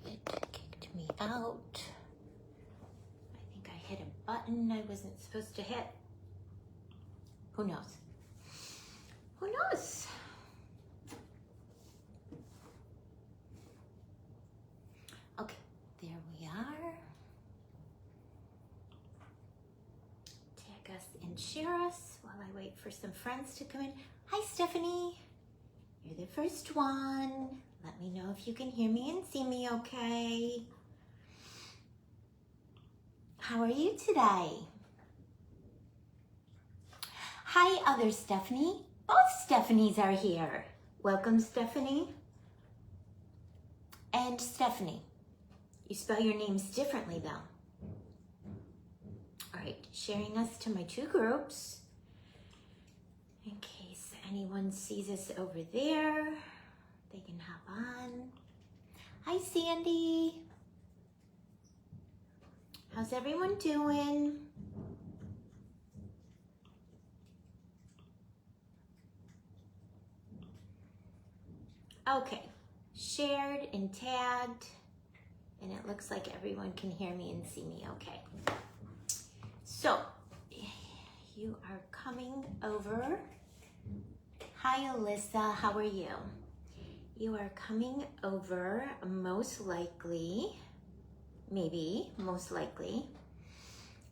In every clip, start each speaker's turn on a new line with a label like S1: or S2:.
S1: It kicked me out. I think I hit a button I wasn't supposed to hit. Who knows? Who knows? Okay, there we are. Tag us and share us while I wait for some friends to come in. Hi, Stephanie. You're the first one. Let me know if you can hear me and see me okay. How are you today? Hi, other Stephanie. Both Stephanies are here. Welcome, Stephanie. And Stephanie. You spell your names differently, though. All right, sharing us to my two groups. In case anyone sees us over there, they can hop on. Hi, Sandy. How's everyone doing? Okay, shared and tagged, and it looks like everyone can hear me and see me okay. So, you are coming over. Hi, Alyssa, how are you? You are coming over most likely, most likely,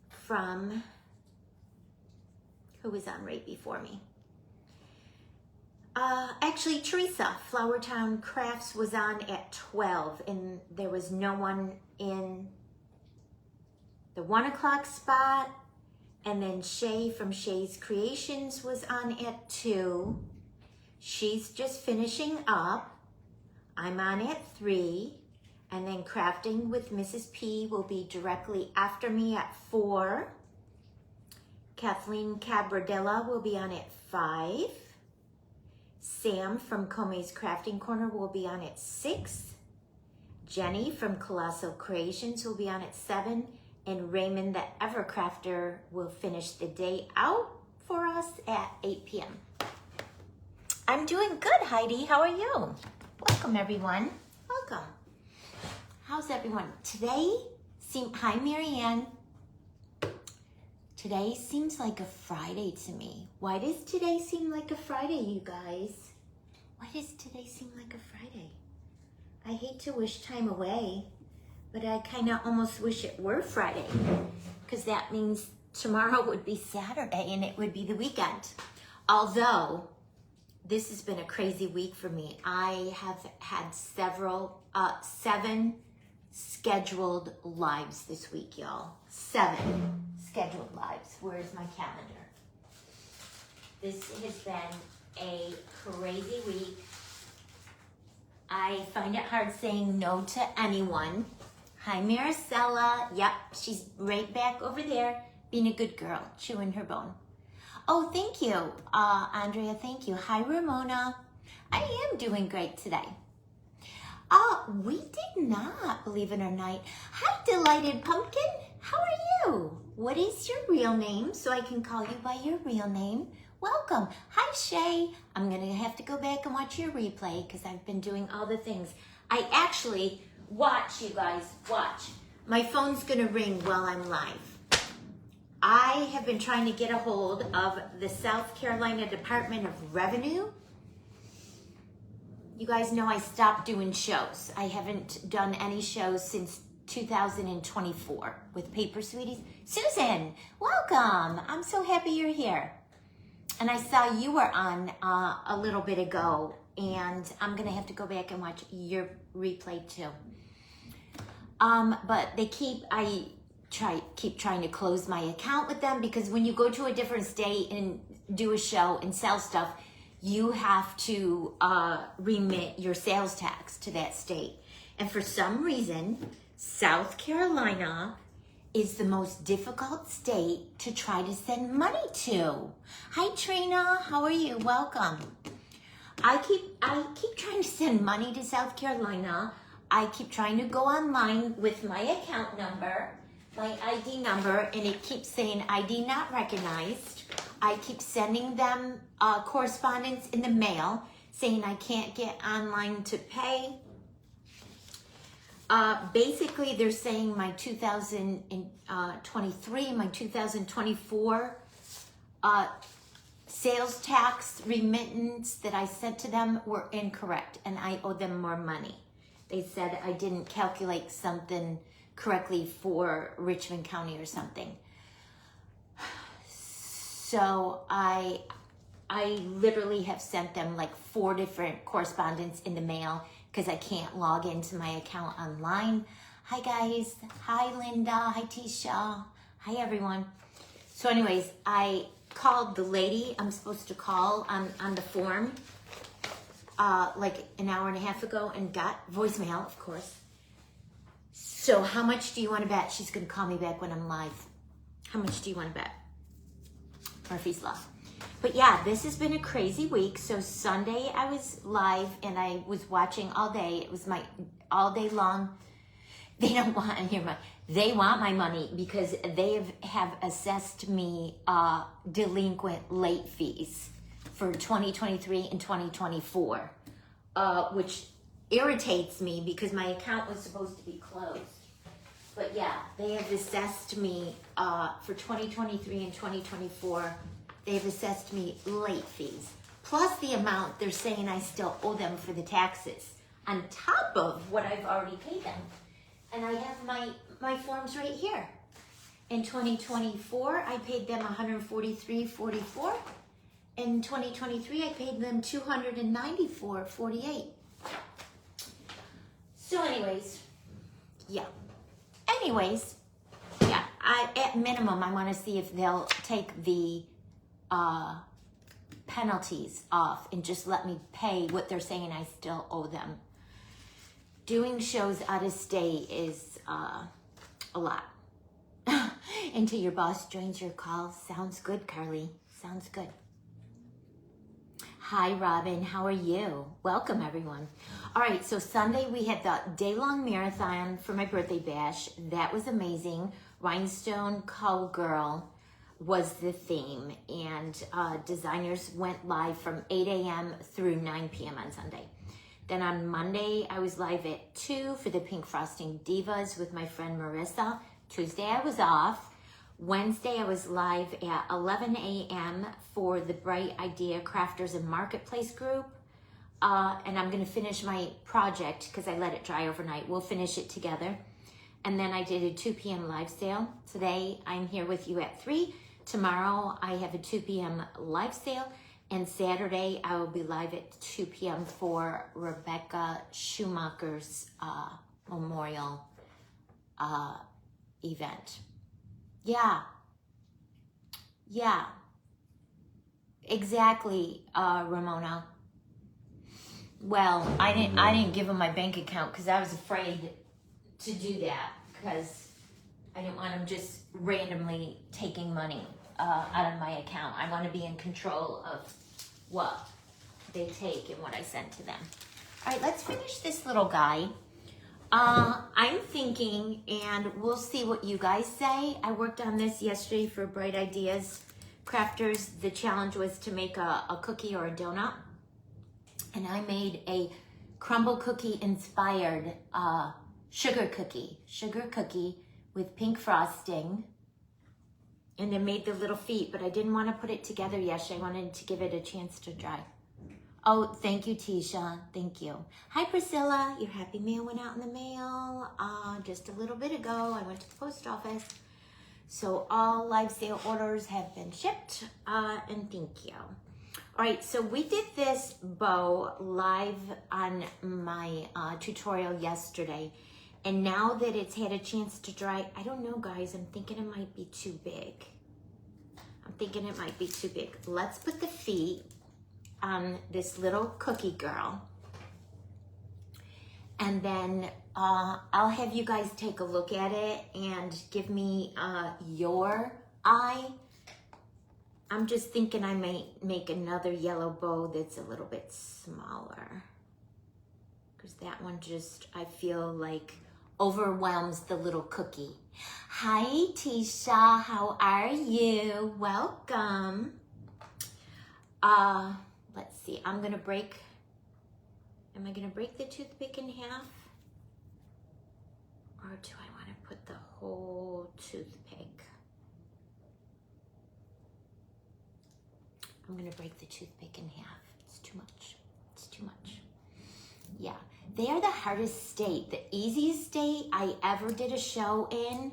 S1: from, who was on right before me? Actually, Teresa, Flowertown Crafts was on at 12, and there was no one in the 1 o'clock spot. And then Shay from Shay's Creations was on at 2. She's just finishing up. I'm on at 3. And then Crafting with Mrs. P will be directly after me at 4. Kathleen Cabradella will be on at 5. Sam from Comey's Crafting Corner will be on at 6. Jenny from Colossal Creations will be on at 7. And Raymond the Evercrafter will finish the day out for us at 8 p.m. I'm doing good, Heidi. How are you? Welcome, everyone. Welcome. How's everyone? Hi, Marianne. Today seems like a Friday to me. Why does today seem like a Friday, you guys? Why does today seem like a Friday? I hate to wish time away, but I kind of almost wish it were Friday, because that means tomorrow would be Saturday and it would be the weekend. Although, this has been a crazy week for me. I have had 7 scheduled lives this week, y'all. 7 scheduled lives. Where's my calendar? This has been a crazy week. I find it hard saying no to anyone. Hi, Maricela. Yep, she's right back over there, being a good girl, chewing her bone. Oh, thank you, Andrea, thank you. Hi, Ramona. I am doing great today. We did not, believe it or not. Hi, Delighted Pumpkin. How are you? What is your real name so I can call you by your real name? Welcome. Hi, Shay. I'm going to have to go back and watch your replay because I've been doing all the things. I actually, watch, you guys, watch. My phone's going to ring while I'm live. I have been trying to get a hold of the South Carolina Department of Revenue. You guys know I stopped doing shows. I haven't done any shows since 2024 with Paper Sweeties. Susan, welcome. I'm so happy you're here. And I saw you were on a little bit ago, and I'm gonna have to go back and watch your replay too. But they keep trying to close my account with them, because when you go to a different state and do a show and sell stuff, you have to remit your sales tax to that state. And for some reason, South Carolina is the most difficult state to try to send money to. Hi, Trina. How are you? Welcome. I keep trying to send money to South Carolina. I keep trying to go online with my account number, my ID number, and it keeps saying ID not recognized. I keep sending them correspondence in the mail saying I can't get online to pay. Basically, they're saying my 2023, my 2024 sales tax remittance that I sent to them were incorrect, and I owe them more money. They said I didn't calculate something correctly for Richmond County or something. So I literally have sent them like 4 different correspondence in the mail because I can't log into my account online. Hi guys, hi Linda, hi Tisha, hi everyone. So anyways, I called the lady I'm supposed to call on the form like an hour and a half ago and got voicemail, of course. So how much do you want to bet she's going to call me back when I'm live? How much do you want to bet? Murphy's Law. But yeah, this has been a crazy week. So Sunday I was live and I was watching all day. It was my all day long. They don't want to hear they want my money because they have assessed me delinquent late fees for 2023 and 2024, which irritates me because my account was supposed to be closed. But yeah, they have assessed me for 2023 and 2024. They've assessed me late fees, plus the amount they're saying I still owe them for the taxes, on top of what I've already paid them. And I have my forms right here. In 2024, I paid them $143.44. In 2023, I paid them $294.48. So anyways, yeah. At minimum, I want to see if they'll take the penalties off and just let me pay what they're saying I still owe them. Doing shows out of state is a lot. Until your boss joins your call. Sounds good, Carly. Sounds good. Hi, Robin. How are you? Welcome, everyone. All right, so Sunday we had the day-long marathon for my birthday bash. That was amazing. Rhinestone Cowgirl was the theme, and designers went live from 8 a.m. through 9 p.m. on Sunday. Then on Monday, I was live at 2 for the Pink Frosting Divas with my friend Marissa. Tuesday, I was off. Wednesday, I was live at 11 a.m. for the Bright Idea Crafters and Marketplace group. And I'm going to finish my project because I let it dry overnight. We'll finish it together. And then I did a 2 p.m. live sale. Today, I'm here with you at 3. Tomorrow, I have a 2 p.m. live sale. And Saturday, I will be live at 2 p.m. for Rebecca Schumacher's memorial event. Yeah, exactly, Ramona. Well, I didn't give them my bank account because I was afraid to do that because I didn't want them just randomly taking money out of my account. I want to be in control of what they take and what I send to them. All right, let's finish this little guy. I'm thinking, and we'll see what you guys say. I worked on this yesterday for Bright Ideas Crafters. The challenge was to make a cookie or a donut. And I made a crumble cookie inspired sugar cookie with pink frosting. And then made the little feet, but I didn't want to put it together yesterday. I wanted to give it a chance to dry. Oh, thank you, Tisha. Thank you. Hi, Priscilla. Your happy mail went out in the mail just a little bit ago. I went to the post office. So all live sale orders have been shipped, and thank you. All right, so we did this bow live on my tutorial yesterday. And now that it's had a chance to dry, I don't know, guys. I'm thinking it might be too big. Let's put the feet on this little cookie girl. And then I'll have you guys take a look at it and give me your eye. I'm just thinking I might make another yellow bow that's a little bit smaller. Because that one just, I feel like, overwhelms the little cookie. Hi, Tisha. How are you? Welcome. Let's see. Am I going to break the toothpick in half? do I want to put the whole toothpick? I'm gonna break the toothpick in half. It's too much. It's too much. Yeah, they are the hardest state. The easiest state I ever did a show in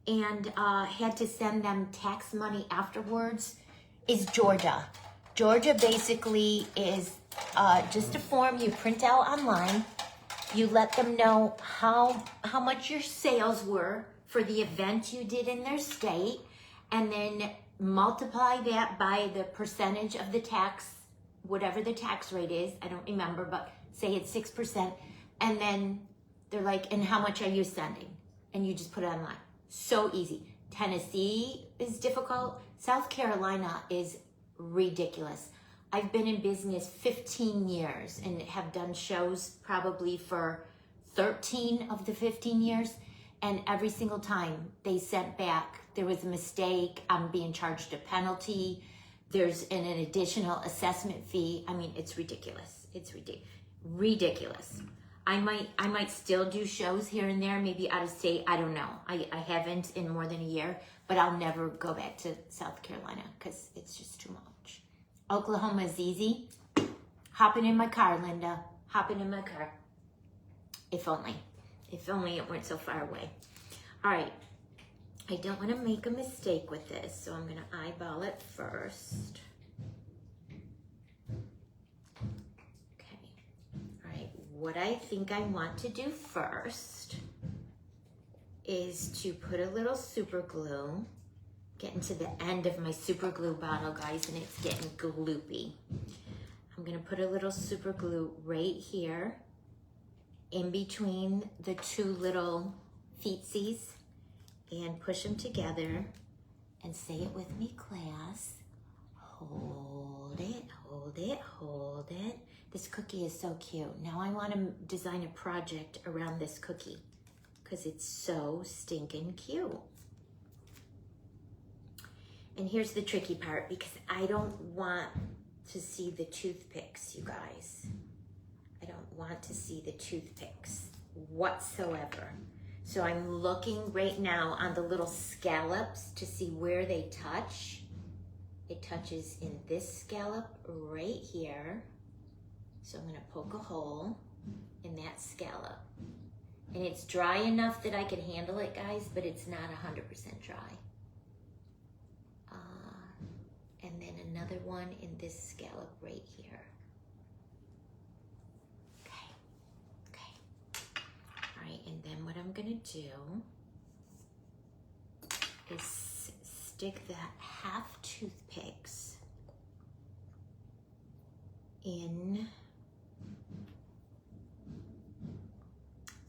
S1: and had to send them tax money afterwards is Georgia. Georgia basically is just a form you print out online. You let them know how much your sales were for the event you did in their state, and then multiply that by the percentage of the tax, whatever the tax rate is. I don't remember, but say it's 6%. And then they're like, and how much are you sending? And you just put it online. So easy. Tennessee is difficult. South Carolina is ridiculous. I've been in business 15 years and have done shows probably for 13 of the 15 years. And every single time they sent back, there was a mistake, I'm being charged a penalty, there's an additional assessment fee. I mean, it's ridiculous. It's ridiculous. I might still do shows here and there, maybe out of state, I don't know. I haven't in more than a year, but I'll never go back to South Carolina because it's just too much. Oklahoma is easy. Hopping in my car, Linda. Hopping in my car. If only it weren't so far away. All right, I don't want to make a mistake with this, so I'm going to eyeball it first. Okay, all right, what I think I want to do first is to put a little super glue, getting to the end of my super glue bottle, guys, and it's getting gloopy. I'm going to put a little super glue right here in between the two little feetsies and push them together and say it with me, class. Hold it, hold it, hold it. This cookie is so cute. Now I want to design a project around this cookie because it's so stinking cute. And here's the tricky part, because I don't want to see the toothpicks, you guys. I don't want to see the toothpicks whatsoever. So I'm looking right now on the little scallops to see where they touch. It touches in this scallop right here. So I'm gonna poke a hole in that scallop. And it's dry enough that I can handle it, guys, but it's not 100% dry. And then another one in this scallop right here. And then what I'm gonna do is stick the half toothpicks in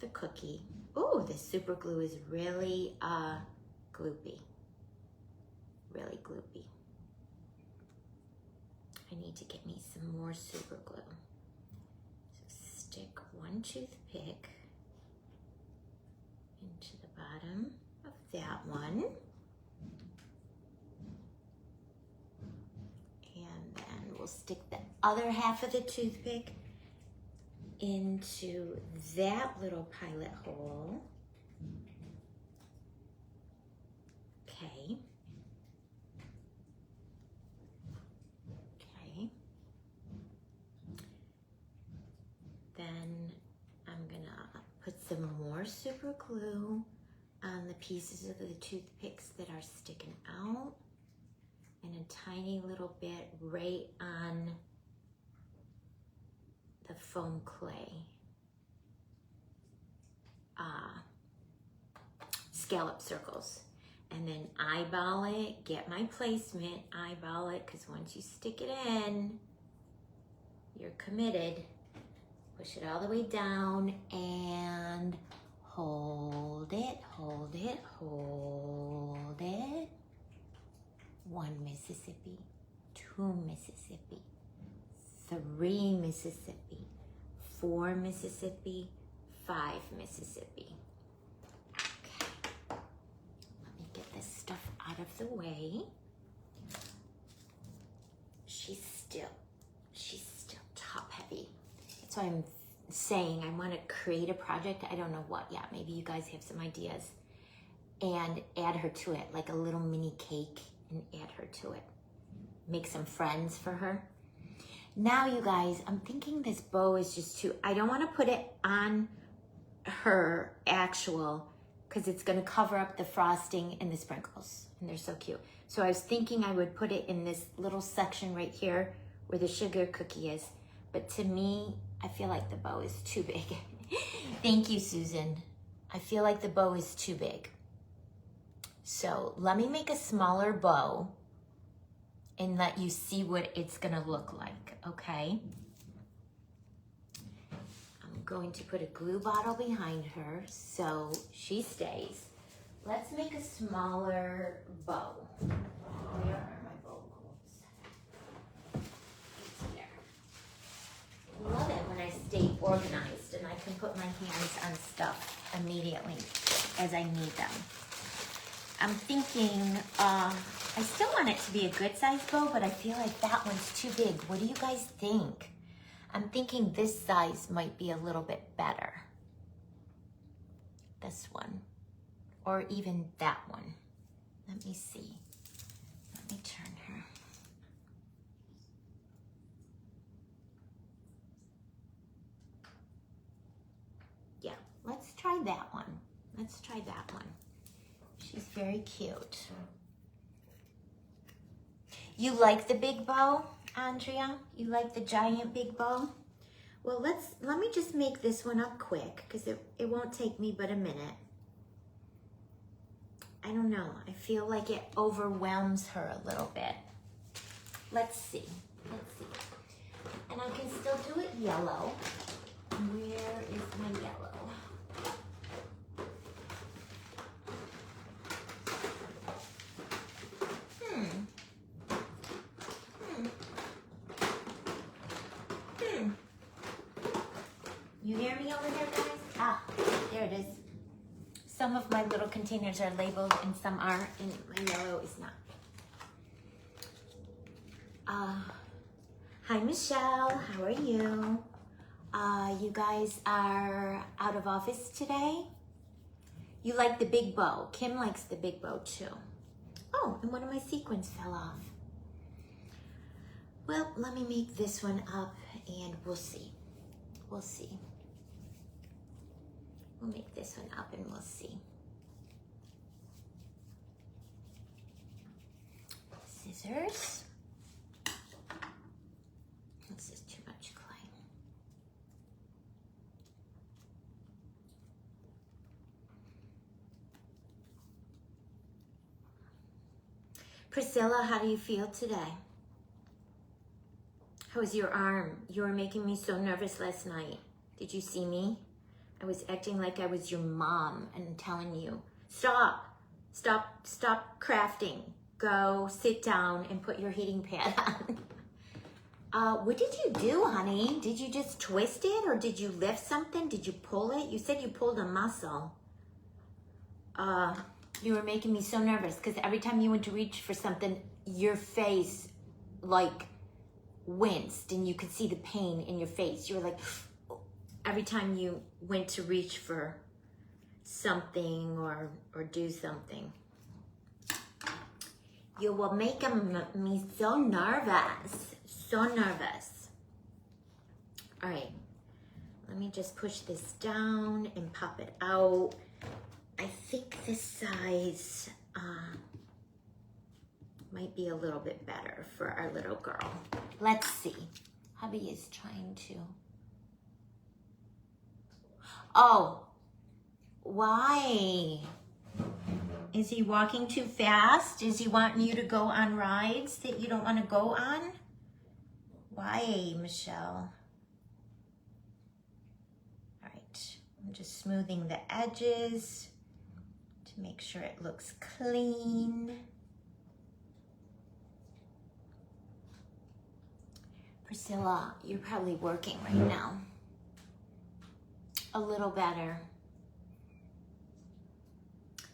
S1: the cookie. Oh, the super glue is really gloopy. Really gloopy. I need to get me some more super glue. So stick one toothpick into the bottom of that one. And then we'll stick the other half of the toothpick into that little pilot hole. Okay. Okay. Then I'm gonna put some more super glue on the pieces of the toothpicks that are sticking out, and a tiny little bit right on the foam clay scallop circles. And then eyeball it, get my placement, eyeball it, because once you stick it in, you're committed. Push it all the way down and hold it, hold it, hold it. 1 Mississippi, 2 Mississippi, 3 Mississippi, 4 Mississippi, 5 Mississippi. Okay, let me get this stuff out of the way. She's still top heavy. So I'm saying I want to create a project. I don't know what yet. Maybe you guys have some ideas. And add her to it, like a little mini cake, and add her to it. Make some friends for her. Now, you guys, I'm thinking this bow is just too, I don't want to put it on her actual, because it's going to cover up the frosting and the sprinkles, and they're so cute. So I was thinking I would put it in this little section right here where the sugar cookie is. But to me, I feel like the bow is too big. Thank you, Susan. I feel like the bow is too big. So let me make a smaller bow and let you see what it's gonna look like, okay? I'm going to put a glue bottle behind her so she stays. Let's make a smaller bow. Where are my bow holes? It's here. Love it when I stay organized and I can put my hands on stuff immediately as I need them. I'm thinking, I still want it to be a good size bow, but I feel like that one's too big. What do you guys think? I'm thinking this size might be a little bit better. This one, or even that one. Let me see. Let me turn her. Yeah, let's try that one. Let's try that one. She's very cute. You like the big bow, Andrea? You like the giant big bow? Well, let me just make this one up quick because it won't take me but a minute. I don't know. I feel like it overwhelms her a little bit. Let's see. Let's see. And I can still do it yellow. Where is my yellow? You hear me over here, guys? Ah, there it is. Some of my little containers are labeled and some are, and my yellow is not. Hi, Michelle. How are you? You guys are out of office today? You like the big bow. Kim likes the big bow too. Oh, and one of my sequins fell off. Well, let me make this one up and we'll see. We'll see. We'll make this one up and we'll see. Scissors. This is too much clay. Priscilla, how do you feel today? How was your arm? You were making me so nervous last night. Did you see me? I was acting like I was your mom and telling you, stop crafting. Go sit down and put your heating pad on. What did you do, honey? Did you just twist it or did you lift something? Did you pull it? You said you pulled a muscle. You were making me so nervous because every time you went to reach for something, your face like winced and you could see the pain in your face. You were like, every time you went to reach for something or do something. You will make me so nervous. So nervous. All right. Let me just push this down and pop it out. I think this size might be a little bit better for our little girl. Let's see. Hubby is trying to. Oh, why? Is he walking too fast? Is he wanting you to go on rides that you don't want to go on? Why, Michelle? All right, I'm just smoothing the edges to make sure it looks clean. Priscilla, you're probably working right now. A little better.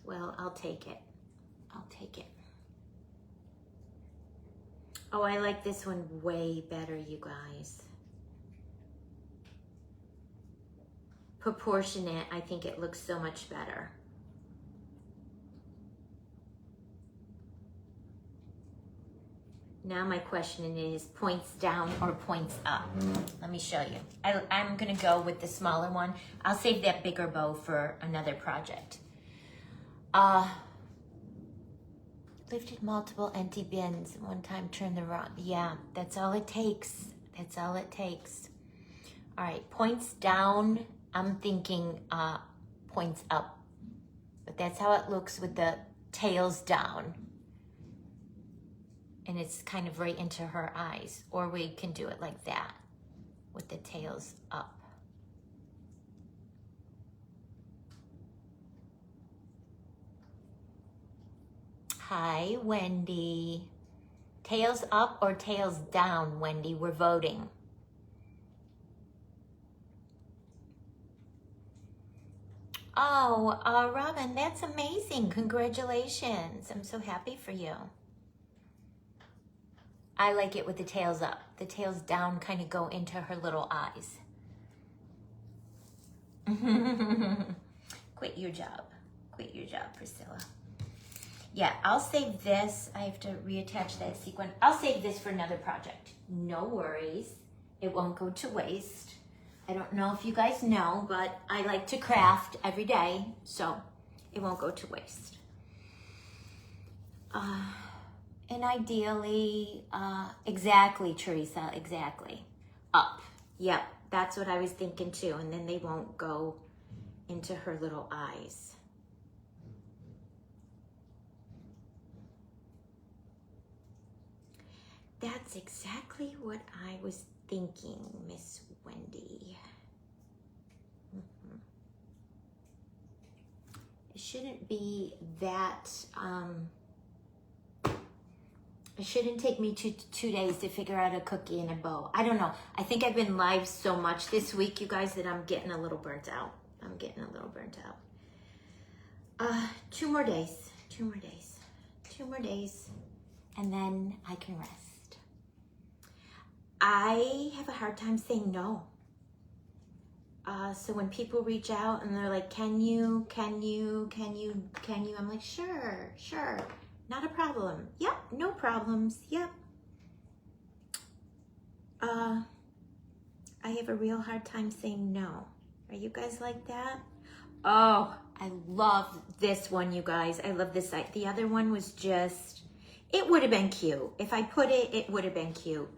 S1: Well, I'll take it. I'll take it. Oh, I like this one way better, you guys. proportionate, I think it looks so much better. Now my question is points down or points up? Let me show you. I'm gonna go with the smaller one. I'll save that bigger bow for another project. Lifted multiple empty bins. One time turned the wrong, yeah, that's all it takes. That's all it takes. All right, points down, I'm thinking points up. But that's how it looks with the tails down. And it's kind of right into her eyes. Or we can do it like that with the tails up. Hi, Wendy. Tails up or tails down, Wendy? We're voting. Oh, Robin, that's amazing. Congratulations. I'm so happy for you. I like it with the tails up. The tails down kind of go into her little eyes. Quit your job. Quit your job, Priscilla. Yeah, I'll save this. I have to reattach that sequin. I'll save this for another project. No worries. It won't go to waste. I don't know if you guys know, but I like to craft every day, so it won't go to waste. And ideally, exactly, Teresa, exactly. Up. Yep, that's what I was thinking too. And then they won't go into her little eyes. That's exactly what I was thinking, Miss Wendy. It shouldn't be that, it shouldn't take me two days to figure out a cookie and a bow. I don't know. I think I've been live so much this week, you guys, that I'm getting a little burnt out. I'm getting a little burnt out. 2 more days, 2 more days, 2 more days, and then I can rest. I have a hard time saying no. So when people reach out and they're like, can you, I'm like, sure, not a problem. Yep, no problems, yep. I have a real hard time saying no. Are you guys like that? Oh, I love this one, you guys. I love this side. The other one was just, it would have been cute. If I put it, it would have been cute.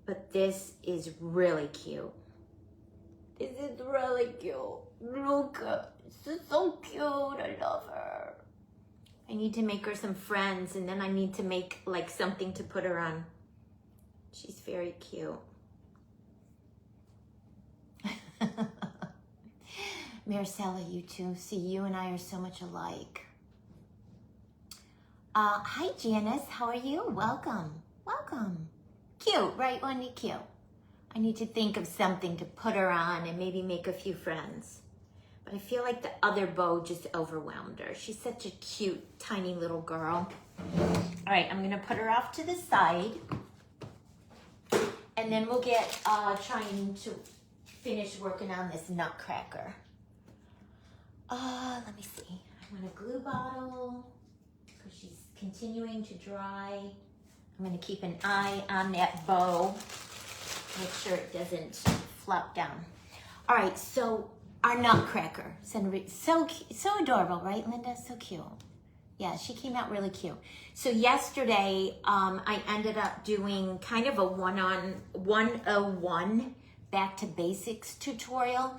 S1: But this is really cute. This is really cute. Look, this is so cute. I love her. I need to make her some friends, and then I need to make like something to put her on. She's very cute. Maricela, you too. See, you and I are so much alike. Hi, Janice. How are you? Welcome. Welcome. Cute, right, Wendy? Cute. I need to think of something to put her on and maybe make a few friends. But I feel like the other bow just overwhelmed her. She's such a cute, tiny little girl. All right, I'm gonna put her off to the side. And then we'll get trying to finish working on this Nutcracker. Let me see. I want a glue bottle because she's continuing to dry. I'm gonna keep an eye on that bow. Make sure it doesn't flop down. All right, so our Nutcracker, so adorable, right, Linda? So cute. Yeah, she came out really cute. So yesterday, I ended up doing kind of a 101 back to basics tutorial,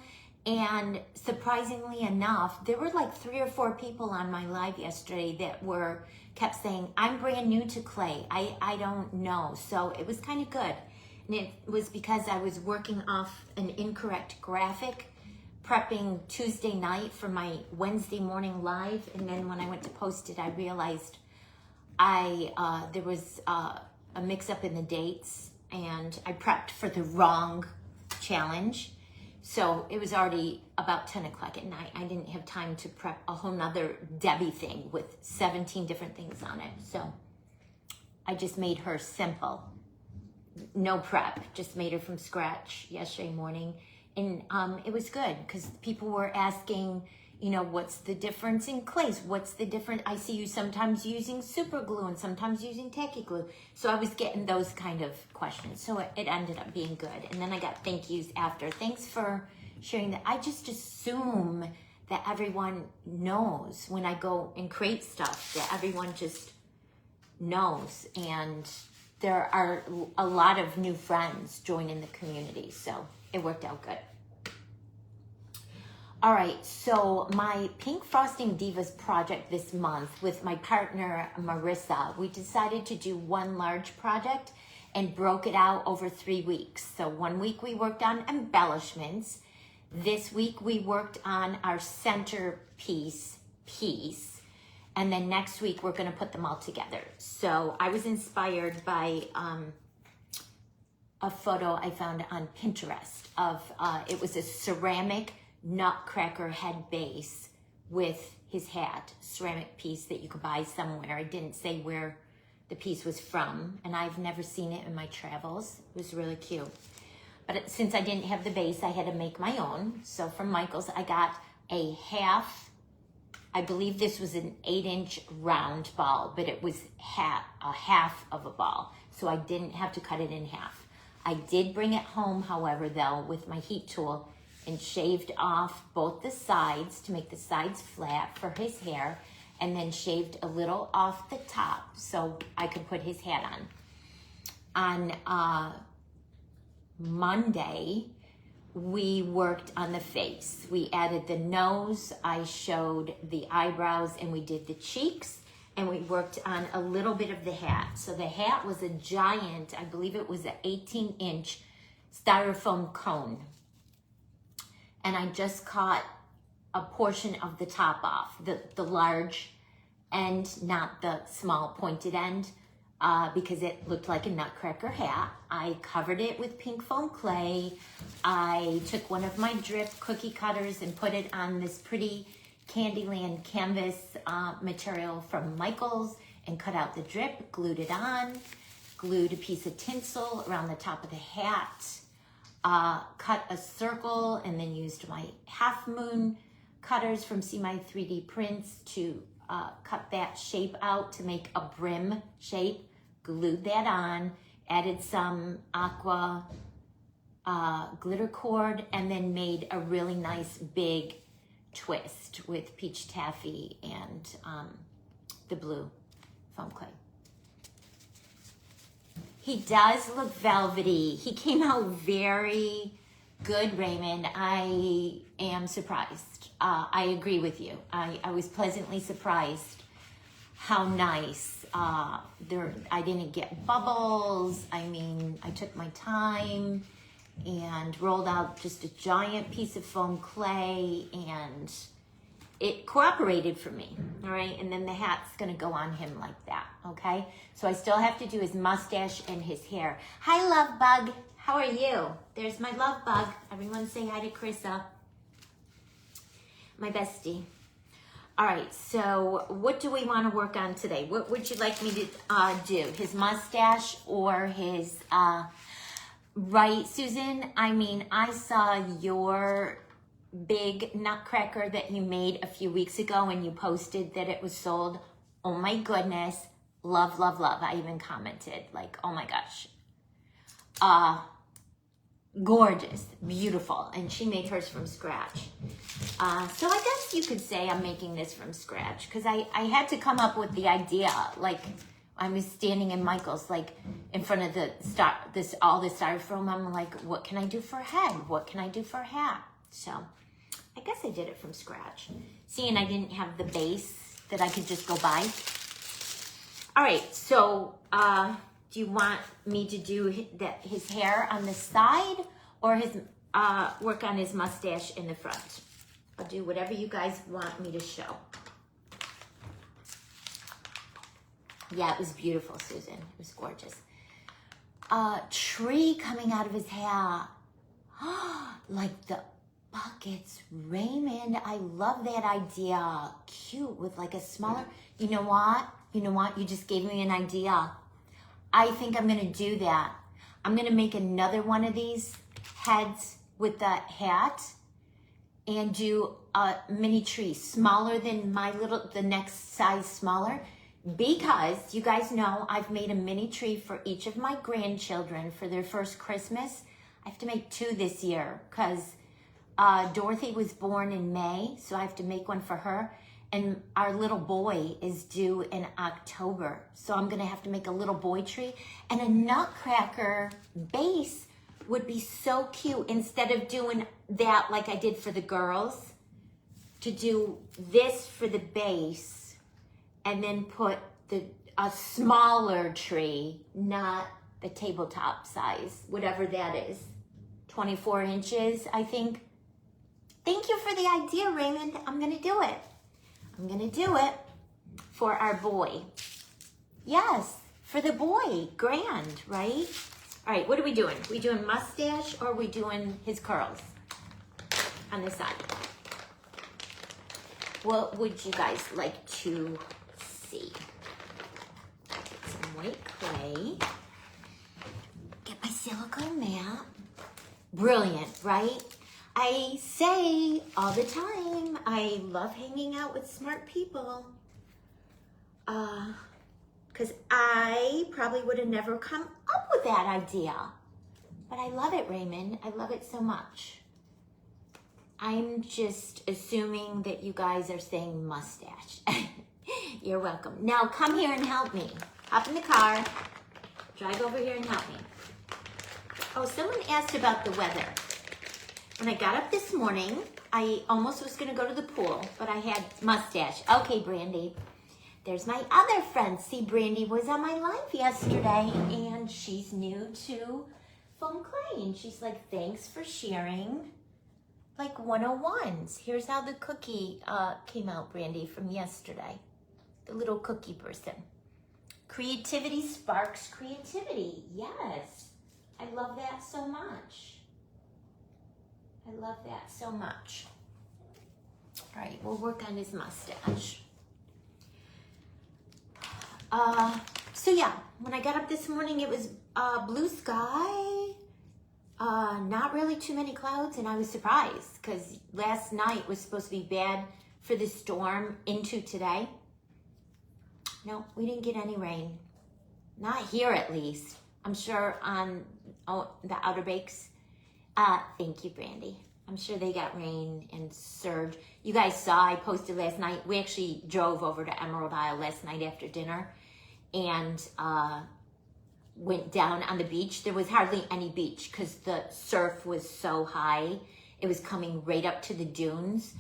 S1: and surprisingly enough, there were like 3 or 4 people on my live yesterday that kept saying, I'm brand new to clay. I don't know. So it was kind of good. And it was because I was working off an incorrect graphic, prepping Tuesday night for my Wednesday morning live. And then when I went to post it, I realized there was a mix up in the dates, and I prepped for the wrong challenge. So it was already about 10 o'clock at night. I didn't have time to prep a whole nother Debbie thing with 17 different things on it. So I just made her simple. No prep, just made her from scratch yesterday morning. And it was good because people were asking, you know, what's the difference in clays? What's the difference? I see you sometimes using super glue and sometimes using tacky glue. So I was getting those kind of questions. So it ended up being good. And then I got thank yous after. Thanks for sharing that. I just assume that everyone knows when I go and create stuff, that everyone just knows. And there are a lot of new friends joining the community. So it worked out good. All right, so my Pink Frosting Divas project this month with my partner, Marissa, we decided to do one large project and broke it out over 3 weeks. So 1 week we worked on embellishments. This week we worked on our centerpiece piece. And then next week we're gonna put them all together. So I was inspired by a photo I found on Pinterest of, it was a ceramic Nutcracker head base with his hat, ceramic piece that you could buy somewhere. I didn't say where the piece was from, and I've never seen it in my travels. It was really cute. But since I didn't have the base, I had to make my own. So from Michael's, I got a half, I believe this was an 8-inch round ball, but it was a half of a ball. So I didn't have to cut it in half. I did bring it home, however, though, with my heat tool, and shaved off both the sides to make the sides flat for his hair, and then shaved a little off the top so I could put his hat on. On Monday, we worked on the face. We added the nose, I showed the eyebrows, and we did the cheeks, and we worked on a little bit of the hat. So the hat was a giant, I believe it was an 18-inch styrofoam cone. And I just cut a portion of the top off, the large end, not the small pointed end, because it looked like a Nutcracker hat. I covered it with pink foam clay. I took one of my drip cookie cutters and put it on this pretty Candyland canvas material from Michael's and cut out the drip, glued it on, glued a piece of tinsel around the top of the hat, cut a circle, and then used my half moon cutters from See My 3D Prints to cut that shape out to make a brim shape, glued that on, added some aqua glitter cord, and then made a really nice big twist with peach taffy and the blue foam clay. He does look velvety. He came out very good, Raymond. I am surprised. I agree with you. I was pleasantly surprised how nice. I didn't get bubbles. I mean, I took my time and rolled out just a giant piece of foam clay, and it cooperated for me, all right? And then the hat's gonna go on him like that, okay? So I still have to do his mustache and his hair. Hi, Love Bug. How are you? There's my Love Bug. Everyone say hi to Carissa, my bestie. All right, so what do we want to work on today? What would you like me to do? His mustache or his, right, Susan? I mean, I saw your big Nutcracker that you made a few weeks ago and you posted that it was sold. Oh my goodness. Love, love, love. I even commented like, oh my gosh. Gorgeous, beautiful. And she made hers from scratch. So I guess you could say I'm making this from scratch because I had to come up with the idea. Like I was standing in Michael's, like in front of all the styrofoam. I'm like, what can I do for a head? What can I do for a hat? So I guess I did it from scratch. Seeing I didn't have the base that I could just go buy. All right, so do you want me to do his hair on the side or his work on his mustache in the front? I'll do whatever you guys want me to show. Yeah, it was beautiful, Susan. It was gorgeous. Tree coming out of his hair. Like the buckets, Raymond. I love that idea. Cute with like a smaller, you know what? You just gave me an idea. I think I'm gonna do that. I'm gonna make another one of these heads with the hat and do a mini tree smaller than the next size smaller, because you guys know I've made a mini tree for each of my grandchildren for their first Christmas. I have to make 2 this year because Dorothy was born in May, so I have to make one for her. And our little boy is due in October, so I'm gonna have to make a little boy tree. And a Nutcracker base would be so cute, instead of doing that like I did for the girls, to do this for the base and then put a smaller tree, not the tabletop size, whatever that is, 24 inches, I think. Thank you for the idea, Raymond. I'm gonna do it. I'm gonna do it for our boy. Yes, for the boy, grand, right? All right, what are we doing? We doing mustache or are we doing his curls on the side? What would you guys like to see? Get some white clay. Get my silicone mat. Brilliant, right? I say all the time, I love hanging out with smart people. Because I probably would have never come up with that idea. But I love it, Raymond. I love it so much. I'm just assuming that you guys are saying mustache. You're welcome. Now come here and help me. Hop in the car. Drive over here and help me. Oh, someone asked about the weather. When I got up this morning, I almost was going to go to the pool, but I had mustache. Okay, Brandy. There's my other friend. See, Brandy was on my live yesterday, and she's new to foam clay. And she's like, thanks for sharing, like 101s. Here's how the cookie came out, Brandy, from yesterday. The little cookie person. Creativity sparks creativity. Yes. I love that so much. I love that so much. All right, we'll work on his mustache. So yeah, when I got up this morning, it was blue sky, not really too many clouds, and I was surprised because last night was supposed to be bad for the storm into today. No, we didn't get any rain. Not here, at least. I'm sure on the Outer Banks. Thank you, Brandy. I'm sure they got rain and surge. You guys saw I posted last night. We actually drove over to Emerald Isle last night after dinner and went down on the beach. There was hardly any beach because the surf was so high. It was coming right up to the dunes.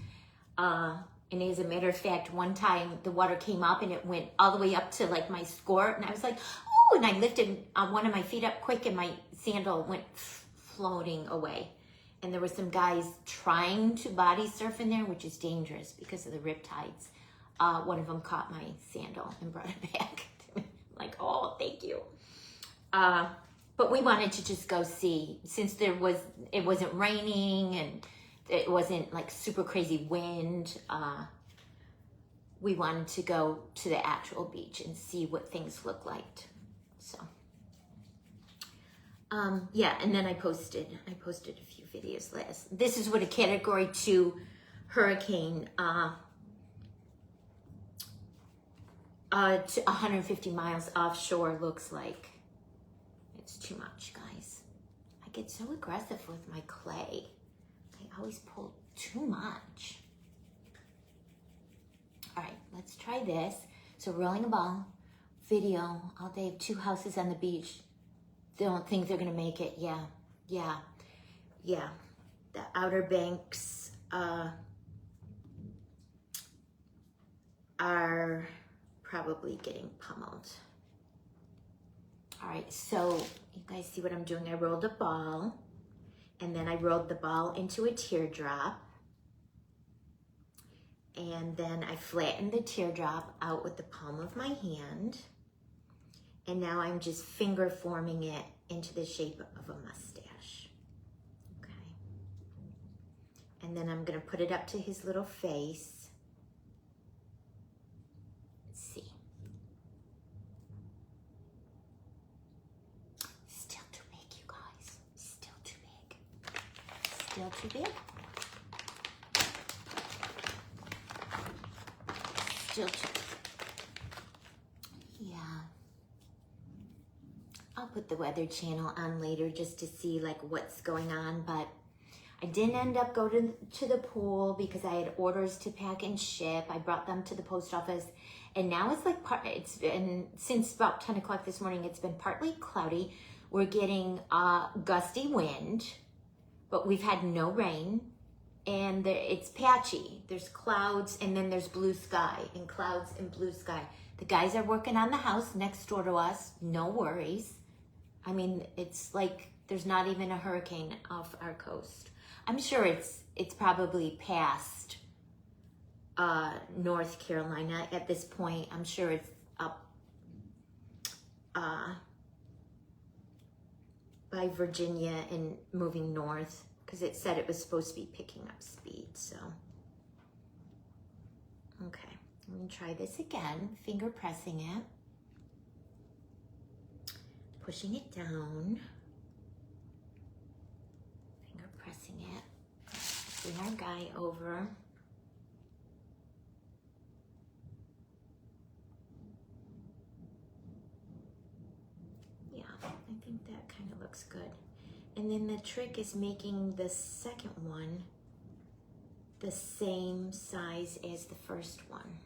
S1: And as a matter of fact, one time the water came up and it went all the way up to like my skirt. And I was like, oh, and I lifted one of my feet up quick and my sandal went floating away. And there were some guys trying to body surf in there, which is dangerous because of the riptides. One of them caught my sandal and brought it back. Like, oh, thank you. But we wanted to just go see, since it wasn't raining and it wasn't like super crazy wind. We wanted to go to the actual beach and see what things look like. So. Yeah, and then I posted a few videos last. This is what a Category 2 hurricane to 150 miles offshore looks like. It's too much, guys. I get so aggressive with my clay. I always pull too much. All right, let's try this. So rolling a ball, video all day of 2 houses on the beach. Don't think they're gonna make it. Yeah. The Outer Banks are probably getting pummeled. All right, so you guys see what I'm doing? I rolled a ball, and then I rolled the ball into a teardrop, and then I flattened the teardrop out with the palm of my hand. And now I'm just finger forming it into the shape of a mustache. Okay. And then I'm gonna put it up to his little face. Let's see. Still too big, you guys. Still too big. too big. Still too big. Yeah. I'll put the Weather Channel on later just to see like what's going on, but I didn't end up going to the pool because I had orders to pack and ship. I brought them to the post office, and now it's like, it's been, since about 10 o'clock this morning, it's been partly cloudy. We're getting gusty wind, but we've had no rain, and it's patchy. There's clouds, and then there's blue sky, and clouds and blue sky. The guys are working on the house next door to us, no worries. I mean, it's like there's not even a hurricane off our coast. I'm sure it's probably past North Carolina at this point. I'm sure it's up by Virginia and moving north, because it said it was supposed to be picking up speed. So, okay, I'm gonna try this again. Finger pressing it, pushing it down. Pressing it. Bring our guy over. Yeah, I think that kind of looks good. And then the trick is making the second one the same size as the first one.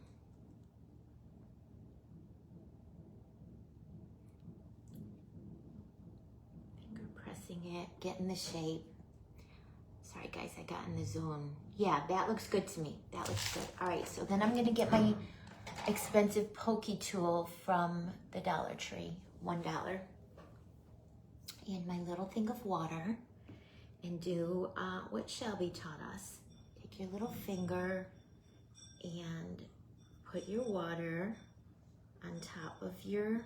S1: Finger pressing it, getting the shape. Sorry guys, I got in the zone. Yeah, that looks good to me. That looks good. All right, so then I'm gonna get my expensive pokey tool from the Dollar Tree, $1. And my little thing of water, and do what Shelby taught us. Take your little finger and put your water on top of your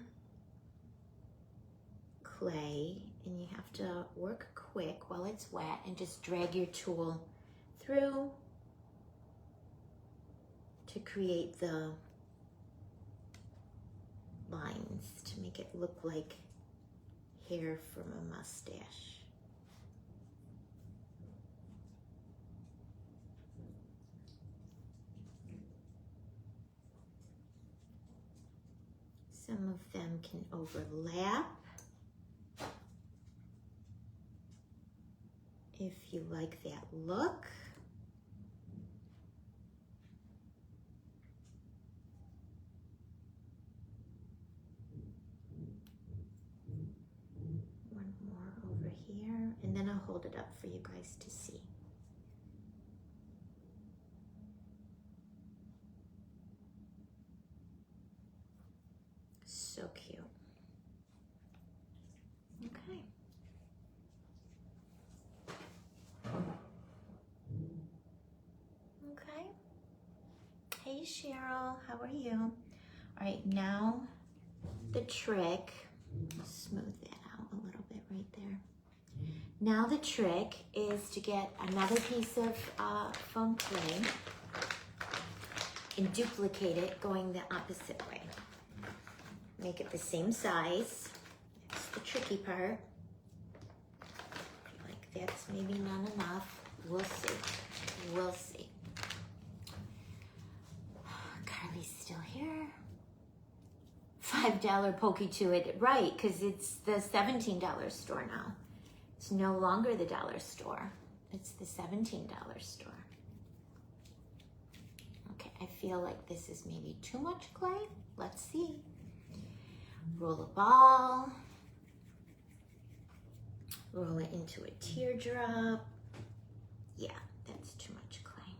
S1: clay, and you have to work quick while it's wet and just drag your tool through to create the lines to make it look like hair from a mustache. Some of them can overlap. If you like that look. One more over here, and then I'll hold it up for you guys to see. So cute. Okay. Okay. Hey Cheryl, how are you? All right, now the trick, smooth that out a little bit right there. Now the trick is to get another piece of foam clay and duplicate it going the opposite way. Make it the same size. That's the tricky part. Like that's maybe not enough. We'll see. We'll see. Carly's still here. $5 pokey to it. Right, because it's the $17 store now. It's no longer the dollar store. It's the $17 store. Okay, I feel like this is maybe too much clay. Let's see. Roll a ball. Roll it into a teardrop. Yeah, that's too much clay.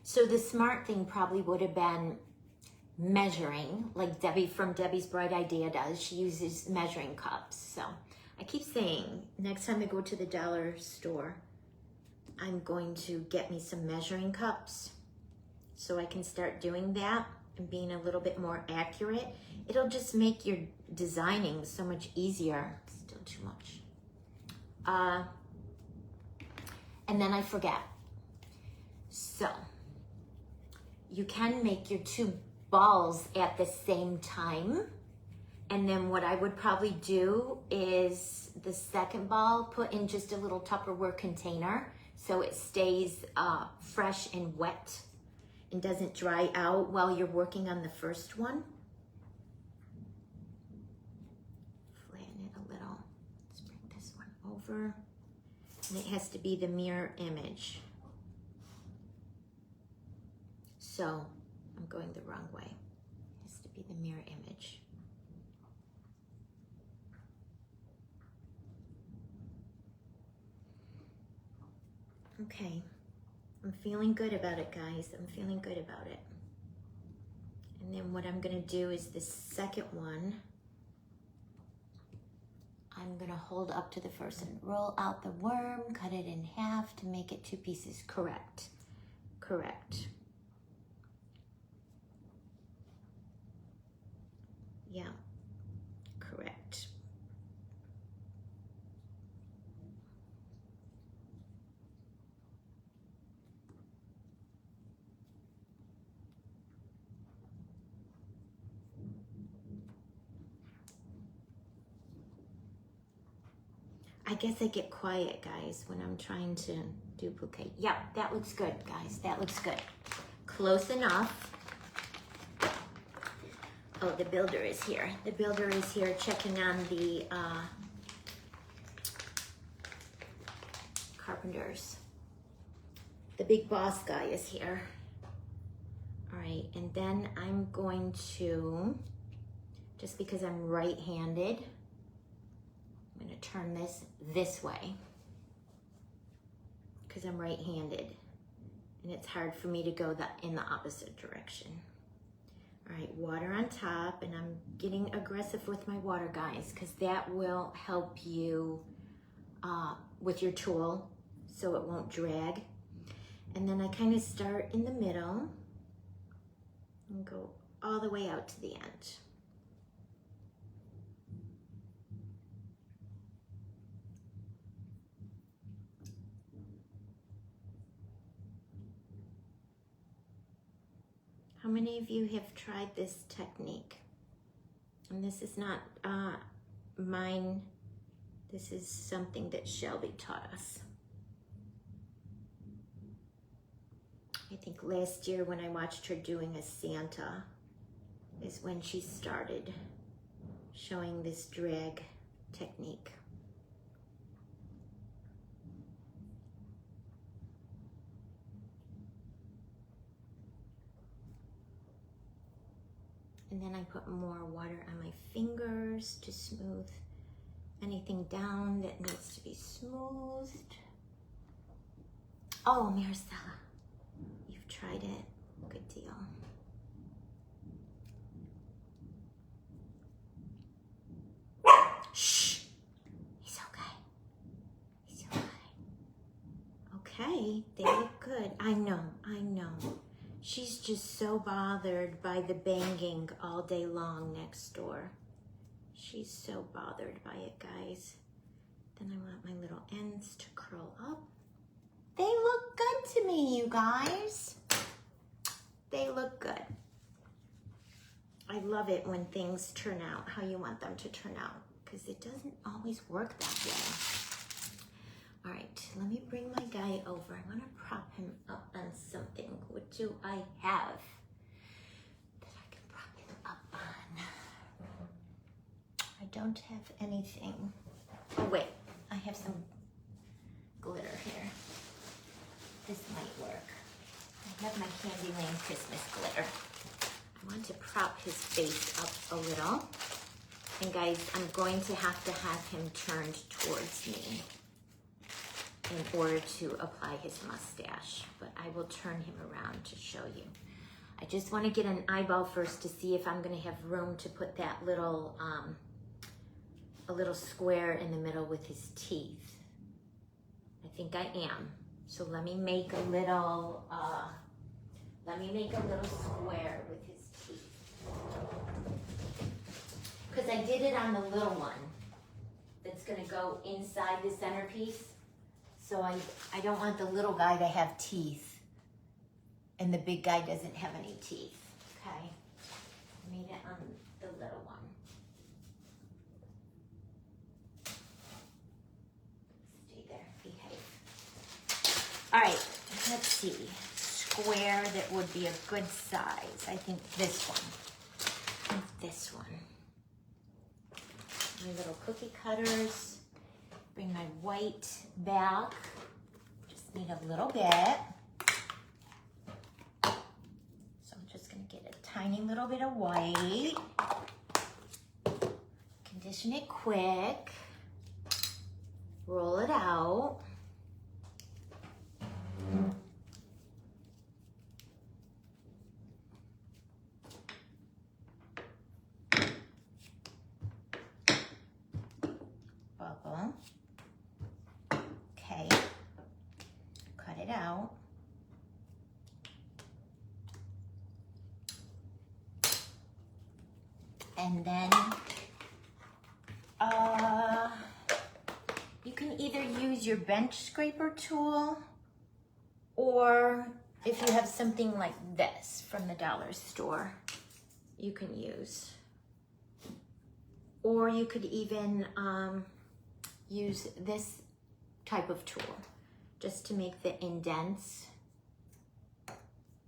S1: So the smart thing probably would have been measuring, like Debbie from Debbie's Bright Idea does. She uses measuring cups. So I keep saying, next time I go to the dollar store, I'm going to get me some measuring cups so I can start doing that and being a little bit more accurate. It'll just make your designing so much easier. Still too much. And then I forget. So you can make your two balls at the same time. And then what I would probably do is the second ball, put in just a little Tupperware container so it stays fresh and wet and doesn't dry out while you're working on the first one. Flatten it a little. Let's bring this one over. And it has to be the mirror image. So I'm going the wrong way. It has to be the mirror image. Okay, I'm feeling good about it, guys. I'm feeling good about it. And then what I'm gonna do is the second one, I'm gonna hold up to the first and roll out the worm, cut it in half to make it 2 pieces. Correct, correct. Yeah, correct. I guess I get quiet, guys, when I'm trying to duplicate. Yeah, that looks good, guys. That looks good. Close enough. Oh, the builder is here. The builder is here checking on the carpenters. The big boss guy is here. All right, and then I'm going to, just because I'm right-handed, I'm gonna turn this way because I'm right-handed and it's hard for me to go in the opposite direction. All right, water on top, and I'm getting aggressive with my water, guys, because that will help you with your tool so it won't drag. And then I kind of start in the middle and go all the way out to the end. How many of you have tried this technique? And this is not mine. This is something that Shelby taught us. I think last year when I watched her doing a Santa is when she started showing this drag technique. And then I put more water on my fingers to smooth anything down that needs to be smoothed. Oh, Maricela, you've tried it. Good deal. Shh. He's okay. He's okay. Okay, they look good. I know, I know. She's just so bothered by the banging all day long next door. She's so bothered by it, guys. Then I want my little ends to curl up. They look good to me, you guys. They look good. I love it when things turn out how you want them to turn out, because it doesn't always work that way. All right, let me bring my guy over. I'm gonna prop him up on something. What do I have that I can prop him up on? I don't have anything. Oh wait, I have some glitter here. This might work. I have my Candyland Christmas glitter. I want to prop his face up a little. And guys, I'm going to have him turned towards me in order to apply his mustache, but I will turn him around to show you. I just want to get an eyeball first to see if I'm going to have room to put that little, a little square in the middle with his teeth. I think I am. So let me make a little square with his teeth. Because I did it on the little one that's going to go inside the centerpiece. So I don't want the little guy to have teeth and the big guy doesn't have any teeth, okay? made it on the little one. Stay there, behave. All right, let's see. Square that would be a good size. I think this one. This one. My little cookie cutters. Bring my white back. Just need a little bit. So I'm just gonna get a tiny little bit of white. Condition it quick. Roll it out. Bubble. Okay. Cut it out. And then you can either use your bench scraper tool, or if you have something like this from the dollar store, you can use. Or you could even use this type of tool just to make the indents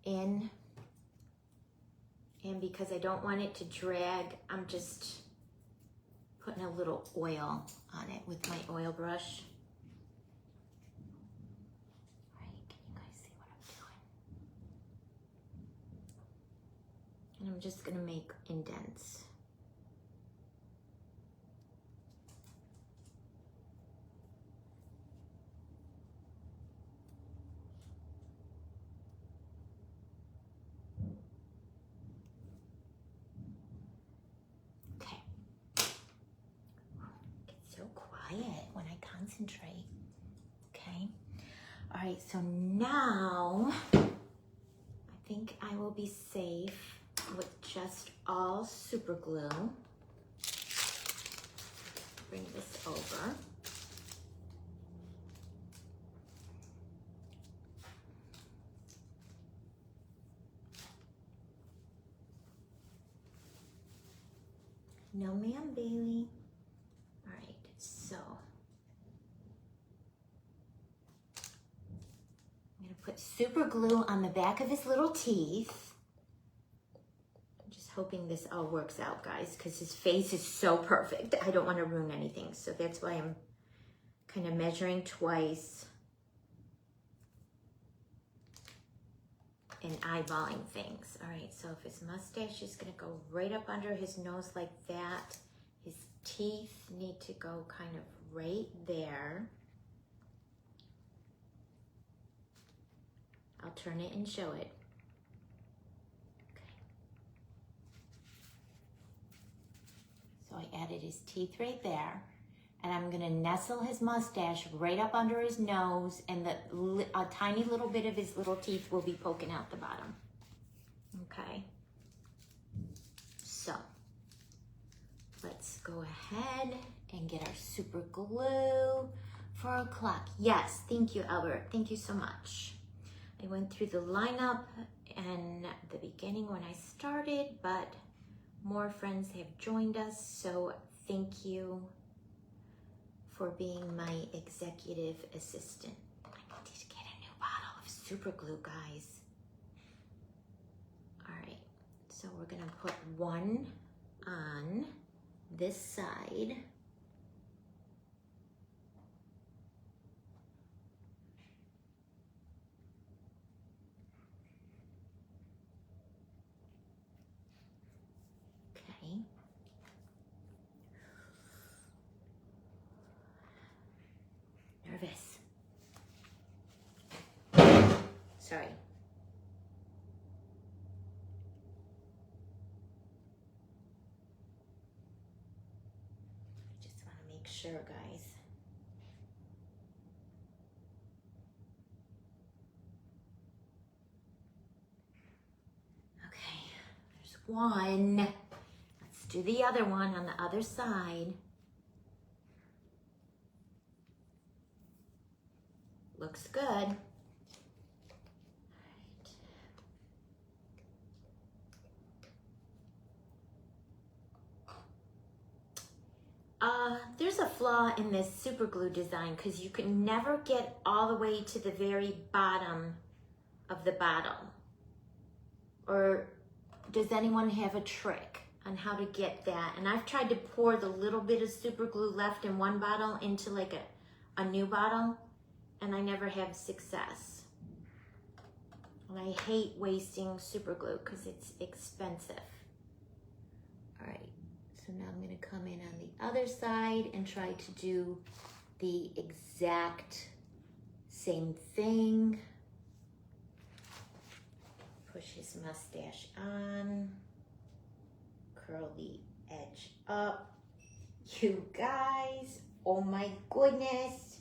S1: in. And because I don't want it to drag, I'm just putting a little oil on it with my oil brush. All right, can you guys see what I'm doing? And I'm just gonna make indents. When I concentrate. Okay. All right, so now I think I will be safe with just all super glue. Bring this over. No, ma'am, Bailey. All right, so I'm gonna put super glue on the back of his little teeth. I'm just hoping this all works out, guys, because his face is so perfect. I don't want to ruin anything, so that's why I'm kind of measuring twice and eyeballing things. All right, so if his mustache is gonna go right up under his nose like that, his teeth need to go kind of right there. I'll turn it and show it. Okay. So I added his teeth right there, and I'm gonna nestle his mustache right up under his nose, and a tiny little bit of his little teeth will be poking out the bottom. Okay. So let's go ahead and get our super glue for our clock. Yes, thank you, Albert. Thank you so much. I went through the lineup and at the beginning when I started, but more friends have joined us, so thank you for being my executive assistant. I need to get a new bottle of super glue, guys. All right, so we're gonna put one on this side. Okay. Nervous. Sorry. Just want to make sure, guys. Okay, there's one. Let's do the other one on the other side. Looks good. flaw in this super glue design because you can never get all the way to the very bottom of the bottle. Or does anyone have a trick on how to get that? And I've tried to pour the little bit of super glue left in one bottle into like a new bottle, and I never have success. And I hate wasting super glue because it's expensive. All right, so now I'm gonna come in on the other side and try to do the exact same thing. Push his mustache on, curl the edge up. You guys, oh my goodness.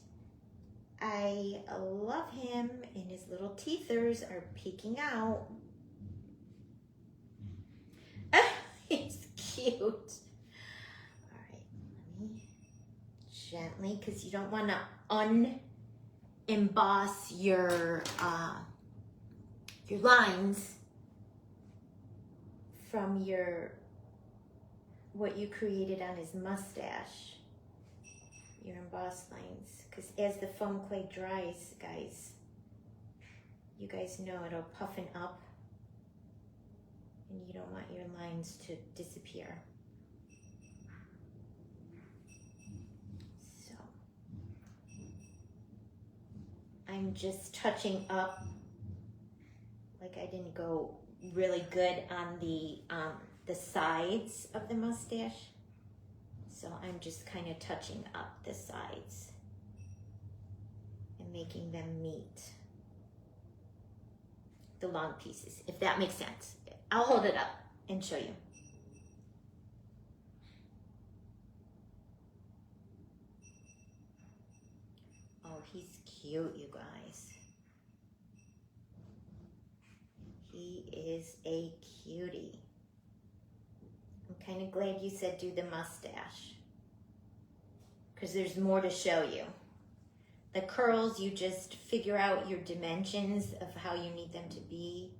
S1: I love him, and his little teethers are peeking out. He's cute. All right, let me gently, because you don't want to un-emboss your lines from what you created on his mustache, your embossed lines, because as the foam clay dries, guys, you guys know it'll puffen up, and you don't want your lines to disappear. So I'm just touching up. Like I didn't go really good on the sides of the mustache. So I'm just kind of touching up the sides and making them meet the long pieces, if that makes sense. I'll hold it up and show you. Oh, he's cute, you guys. He is a cutie. I'm kind of glad you said do the mustache, because there's more to show you. The curls, you just figure out your dimensions of how you need them to be,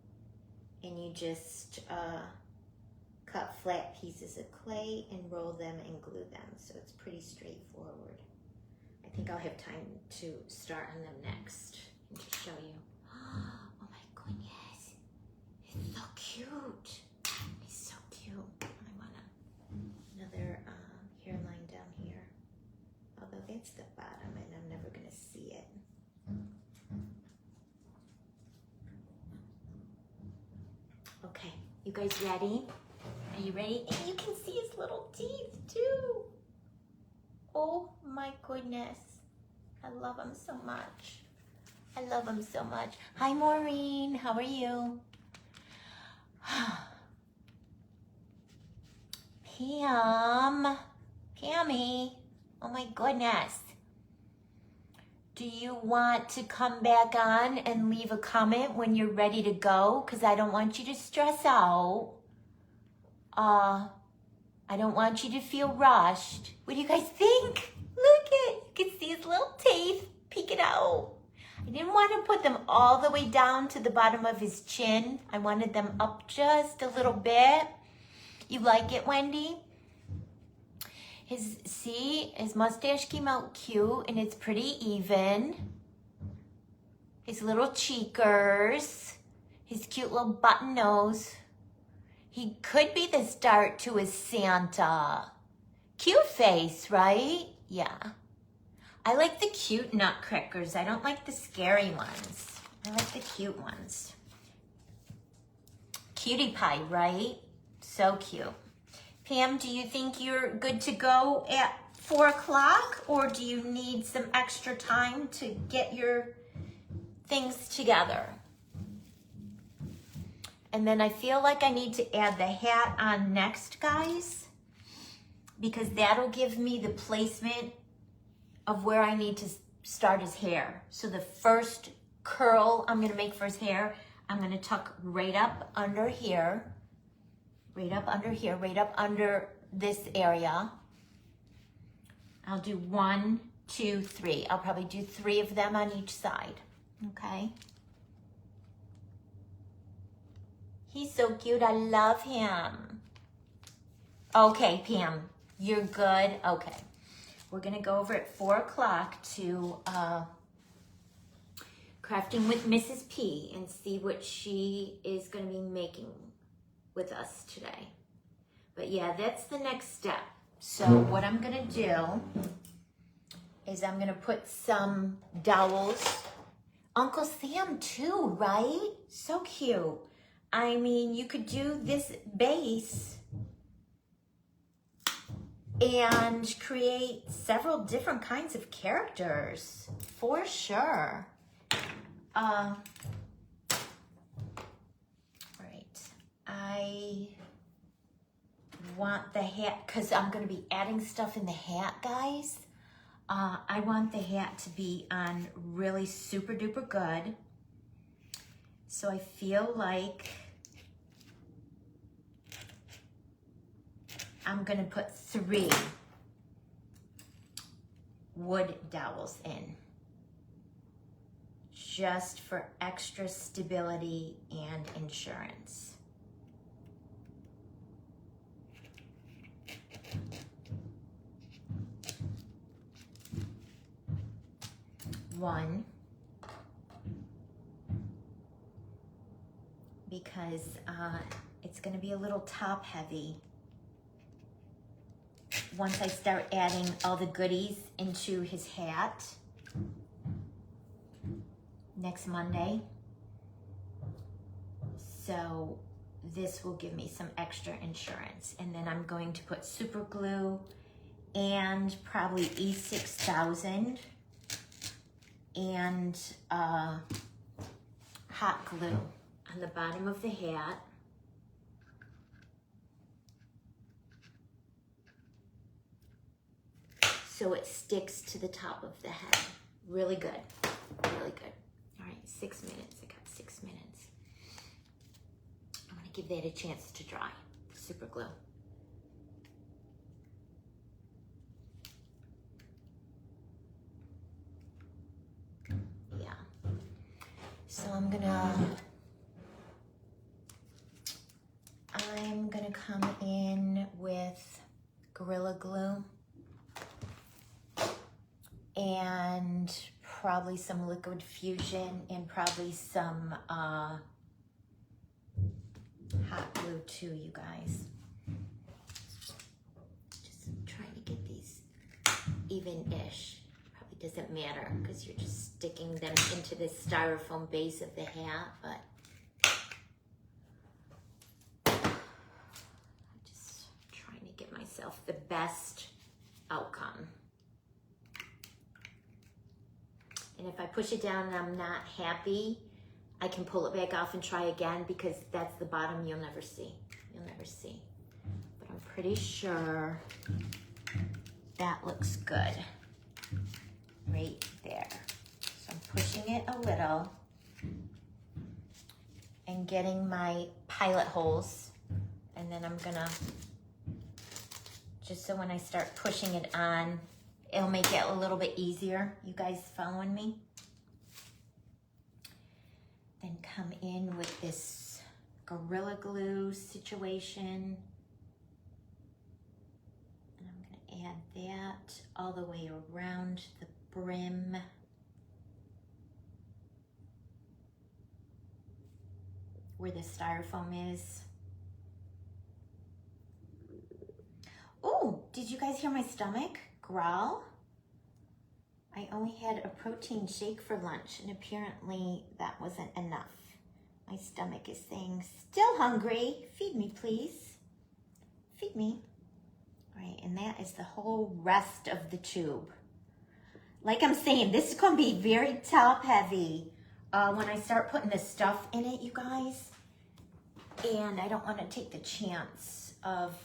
S1: and you just cut flat pieces of clay and roll them and glue them. So it's pretty straightforward. I think I'll have time to start on them next and to show you. Oh my goodness, he's so cute. He's so cute. I want another hairline down here. Although that's the bottom and I'm never gonna see it. Okay, you guys ready? Are you ready? And you can see his little teeth too. Oh my goodness. I love him so much. I love him so much. Hi, Maureen. How are you? Pam. Pammy. Oh my goodness. Do you want to come back on and leave a comment when you're ready to go? Because I don't want you to stress out. I don't want you to feel rushed. What do you guys think? Look at, you can see his little teeth peeking out. I didn't want to put them all the way down to the bottom of his chin. I wanted them up just a little bit. You like it, Wendy? His mustache came out cute and it's pretty even. His little cheekers, his cute little button nose. He could be the start to his Santa. Cute face, right? Yeah. I like the cute nutcrackers. I don't like the scary ones. I like the cute ones. Cutie pie, right? So cute. Pam, do you think you're good to go at 4 o'clock, or do you need some extra time to get your things together? And then I feel like I need to add the hat on next, guys, because that'll give me the placement of where I need to start his hair. So the first curl I'm gonna make for his hair, I'm gonna tuck right up under here, right up under here, right up under this area. I'll do 1, 2, 3. I'll probably do 3 of them on each side, okay? He's so cute, I love him. Okay, Pam, you're good, okay. we're gonna go over at 4 o'clock to Crafting with Mrs. P and see what she is gonna be making with us today. But yeah, that's the next step. So what I'm gonna do is I'm gonna put some dowels. Uncle Sam too, right? So cute. I mean, you could do this base and create several different kinds of characters, for sure. Right, I want the hat, because I'm going to be adding stuff in the hat, guys. I want the hat to be on really super duper good. So I feel like I'm gonna put 3 wood dowels in, just for extra stability and insurance. One, because it's gonna be a little top heavy once I start adding all the goodies into his hat next Monday. So this will give me some extra insurance. And then I'm going to put super glue and probably E6000 and hot glue on the bottom of the hat. So it sticks to the top of the head. Really good, really good. All right, 6 minutes, I got 6 minutes. I'm gonna give that a chance to dry, the super glue. Yeah, so I'm gonna come in with Gorilla Glue and probably some liquid fusion and probably some hot glue too, you guys. Just trying to get these even-ish. Probably doesn't matter because you're just sticking them into the styrofoam base of the hat, but I'm just trying to get myself the best outcome. And if I push it down and I'm not happy, I can pull it back off and try again, because that's the bottom you'll never see. You'll never see. But I'm pretty sure that looks good right there. So I'm pushing it a little and getting my pilot holes. And then I'm gonna, just so when I start pushing it on, it'll make it a little bit easier. You guys following me? Then come in with this Gorilla Glue situation. And I'm gonna add that all the way around the brim. Where the styrofoam is. Oh, did you guys hear my stomach growl? I only had a protein shake for lunch, and apparently that wasn't enough. My stomach is saying, still hungry. Feed me, please. Feed me. All right, and that is the whole rest of the tube. Like I'm saying, this is gonna be very top heavy when I start putting the stuff in it, you guys. And I don't wanna take the chance of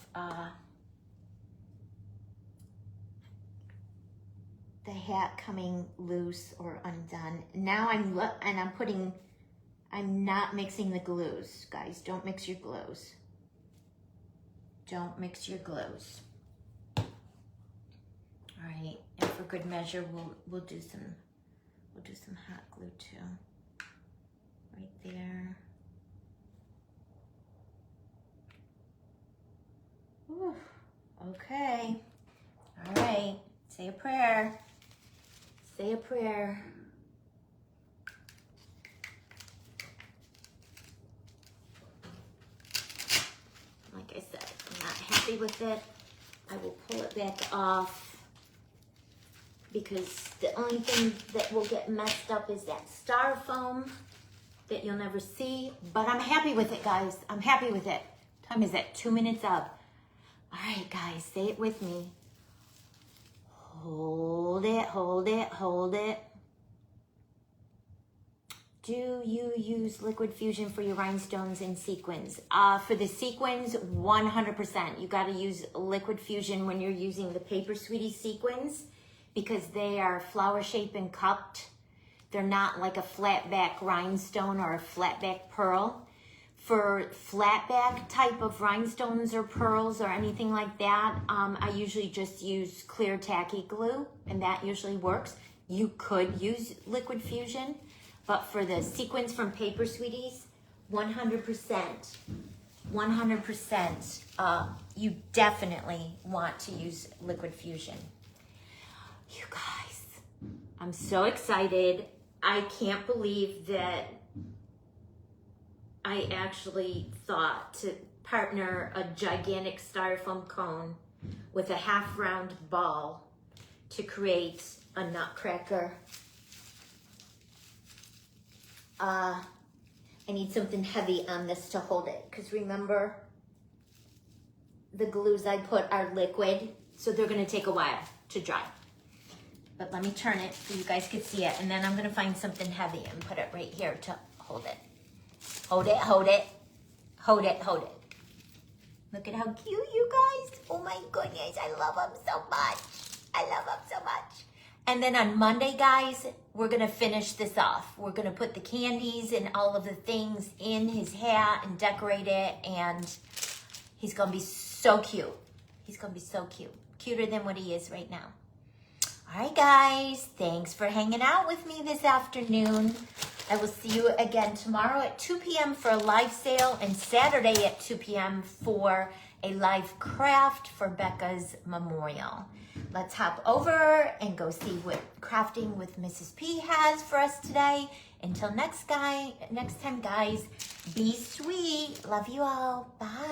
S1: the hat coming loose or undone. Now I'm not mixing the glues, guys. Don't mix your glues. Don't mix your glues. All right, and for good measure, we'll do some hot glue too. Right there. Ooh, okay. All right. Say a prayer. Say a prayer. Like I said, I'm not happy with it. I will pull it back off because the only thing that will get messed up is that styrofoam that you'll never see. But I'm happy with it, guys. I'm happy with it. Time is it? 2 minutes up. All right, guys, say it with me. Hold it, hold it, hold it. Do you use liquid fusion for your rhinestones and sequins? For the sequins, 100%. You gotta use liquid fusion when you're using the Paper Sweetie sequins because they are flower shaped and cupped. They're not like a flat back rhinestone or a flat back pearl. For flat back type of rhinestones or pearls or anything like that, I usually just use clear tacky glue and that usually works. You could use liquid fusion, but for the sequins from Paper Sweeties, 100%, 100%, you definitely want to use liquid fusion. You guys, I'm so excited. I can't believe that I actually thought to partner a gigantic styrofoam cone with a half round ball to create a nutcracker. I need something heavy on this to hold it because remember the glues I put are liquid, so they're gonna take a while to dry. But let me turn it so you guys can see it, and then I'm gonna find something heavy and put it right here to hold it. Hold it, hold it, hold it, hold it. Look at how cute, you guys. Oh my goodness, I love him so much. I love him so much. And then on Monday, guys, we're gonna finish this off. We're gonna put the candies and all of the things in his hat and decorate it, and he's gonna be so cute. He's gonna be so cute. Cuter than what he is right now. All right, guys, thanks for hanging out with me this afternoon. I will see you again tomorrow at 2 p.m. for a live sale and Saturday at 2 p.m. for a live craft for Becca's memorial. Let's hop over and go see what Crafting with Mrs. P has for us today. Until next time, guys, be sweet. Love you all. Bye.